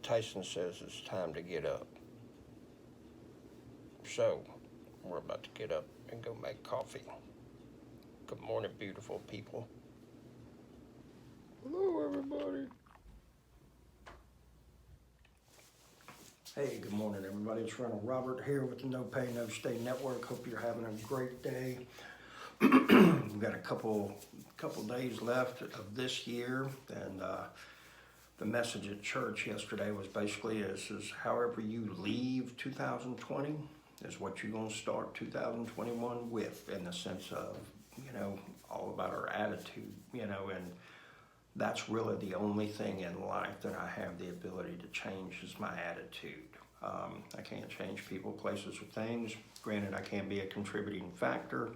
Tyson says it's time to get up. So, we're about to get up and go make coffee. Good morning, beautiful people. Hello, everybody. Hey, good morning, everybody. It's Ronald Robert here with the No Pay, No Stay Network. Hope you're having a great day. We've got a couple days left of this year, and the message at church yesterday was basically is however you leave 2020 is what you're going to start 2021 with, in the sense of, all about our attitude, and that's really the only thing in life that I have the ability to change is my attitude. I can't change people, places, or things. Granted, I can be a contributing factor.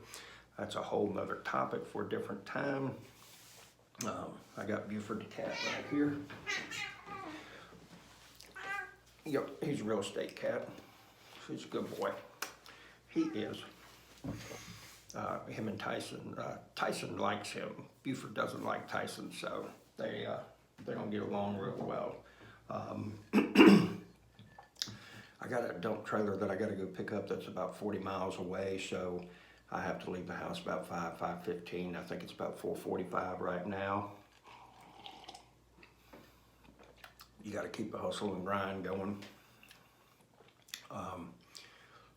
That's a whole nother topic for a different time. I got Buford the cat right here. Yep, he's a real estate cat. He's a good boy. He is. Him and Tyson. Tyson likes him. Buford doesn't like Tyson, so they don't get along real well. I got a dump trailer that I got to go pick up that's about 40 miles away, so I have to leave the house about 5:15. I think it's about 4:45 right now. You got to keep the hustle and grind going.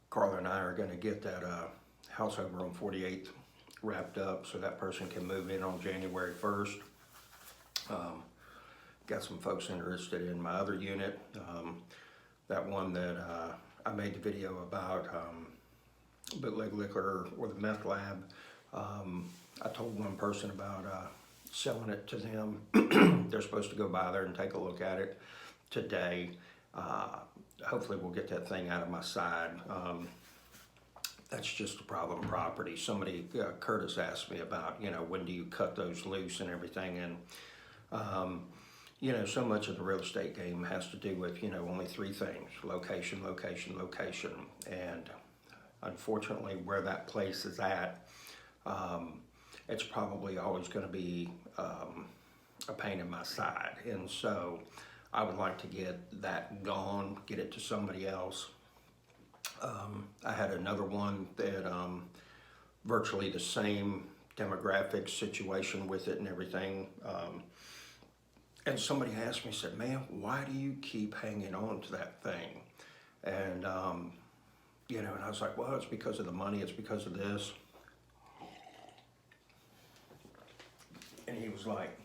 Carla and I are going to get that house over on 48th wrapped up so that person can move in on January 1st. Got some folks interested in my other unit. That one that I made the video about, bootleg liquor or the meth lab. I told one person about selling it to them. They're supposed to go by there and take a look at it today. Hopefully we'll get that thing out of my side. That's just a problem property. Somebody, Curtis asked me about, when do you cut those loose and everything, and so much of the real estate game has to do with, only three things: location, location, location. And unfortunately, where that place is at, it's probably always going to be a pain in my side. And so I would like to get that gone, get it to somebody else. I had another one that virtually the same demographic situation with it and everything. And somebody asked me, said, "Man, why do you keep hanging on to that thing?" And, and I was like, "Well, it's because of the money, it's because of this." And he was like,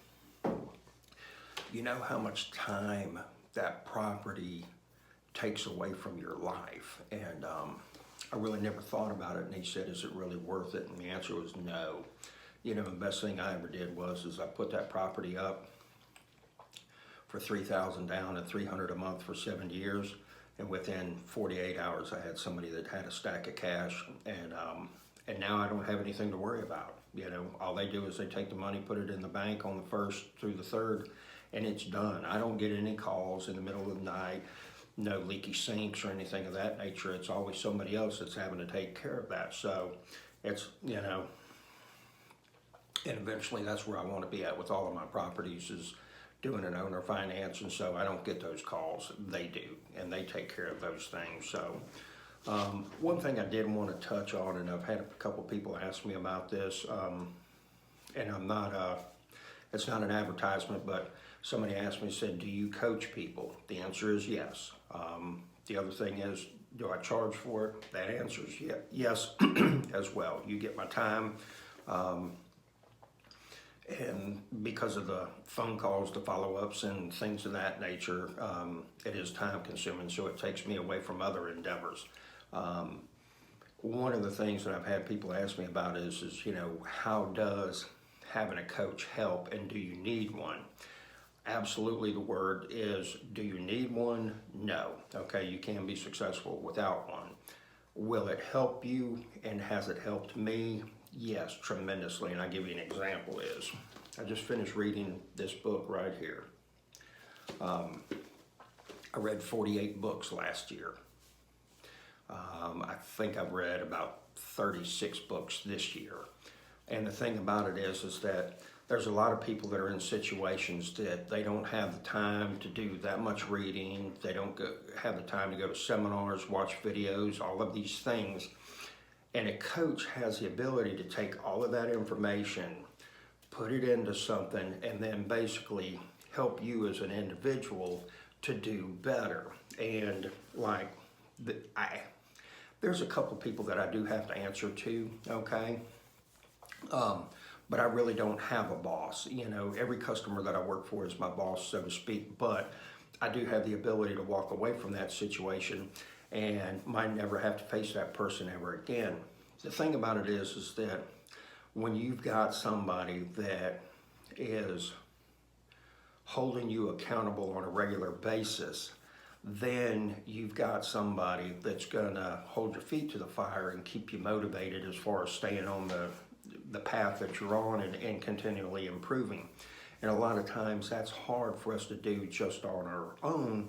"You know how much time that property takes away from your life?" And I really never thought about it. And he said, "Is it really worth it?" And the answer was no. The best thing I ever did was I put that property up for $3,000 down and $300 a month for 7 years. And within 48 hours, I had somebody that had a stack of cash, and now I don't have anything to worry about. All they do is they take the money, put it in the bank on the 1st through the 3rd, and it's done. I don't get any calls in the middle of the night, no leaky sinks or anything of that nature. It's always somebody else that's having to take care of that. So it's, and eventually that's where I want to be at with all of my properties, is doing an owner finance. And so I don't get those calls. They do, and they take care of those things. So one thing I did want to touch on, and I've had a couple people ask me about this, and I'm not, it's not an advertisement, but somebody asked me, said, "Do you coach people?" The answer is yes. The other thing is, do I charge for it? That answer is yes as well. You get my time. And because of the phone calls, the follow-ups, and things of that nature, it is time consuming, so it takes me away from other endeavors. One of the things that I've had people ask me about is how does having a coach help, and do you need one? Absolutely, the word is, do you need one? No. Okay, you can be successful without one. Will it help you, and has it helped me? Yes, tremendously, and I'll give you an example. I just finished reading this book right here. I read 48 books last year. I think I've read about 36 books this year. And the thing about it is that there's a lot of people that are in situations that they don't have the time to do that much reading. They don't have the time to go to seminars, watch videos, all of these things. And a coach has the ability to take all of that information, put it into something, and then basically help you as an individual to do better. And like, there's a couple people that I do have to answer to, okay? But I really don't have a boss. You know, every customer that I work for is my boss, so to speak, but I do have the ability to walk away from that situation and might never have to face that person ever again. The thing about it is that when you've got somebody that is holding you accountable on a regular basis, then you've got somebody that's gonna hold your feet to the fire and keep you motivated as far as staying on the path that you're on and continually improving. And a lot of times that's hard for us to do just on our own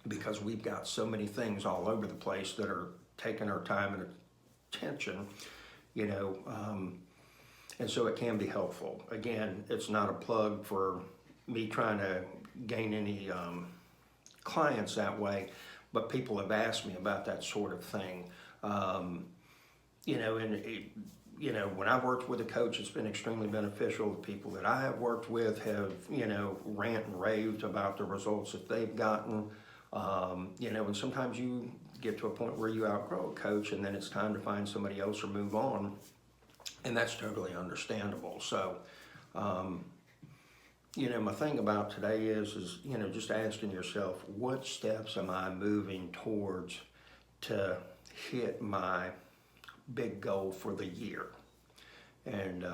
because we've got so many things all over the place that are taking our time and attention, you know, and so it can be helpful. Again, it's not a plug for me trying to gain any clients that way, but people have asked me about that sort of thing. You know, you know, when I've worked with a coach, it's been extremely beneficial. The people that I have worked with have, you know, rant and raved about the results that they've gotten. You know, and sometimes you get to a point where you outgrow a coach and then it's time to find somebody else or move on. And that's totally understandable. So, you know, my thing about today is, you know, just asking yourself, what steps am I moving towards to hit my big goal for the year? And,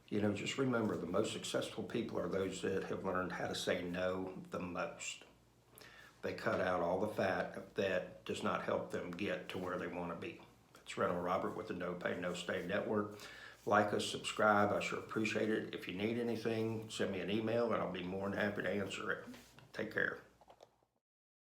you know, just remember the most successful people are those that have learned how to say no the most. They cut out all the fat that does not help them get to where they want to be. It's Rental Robert with the No Pay, No Stay Network. Like us, subscribe. I sure appreciate it. If you need anything, send me an email and I'll be more than happy to answer it. Take care.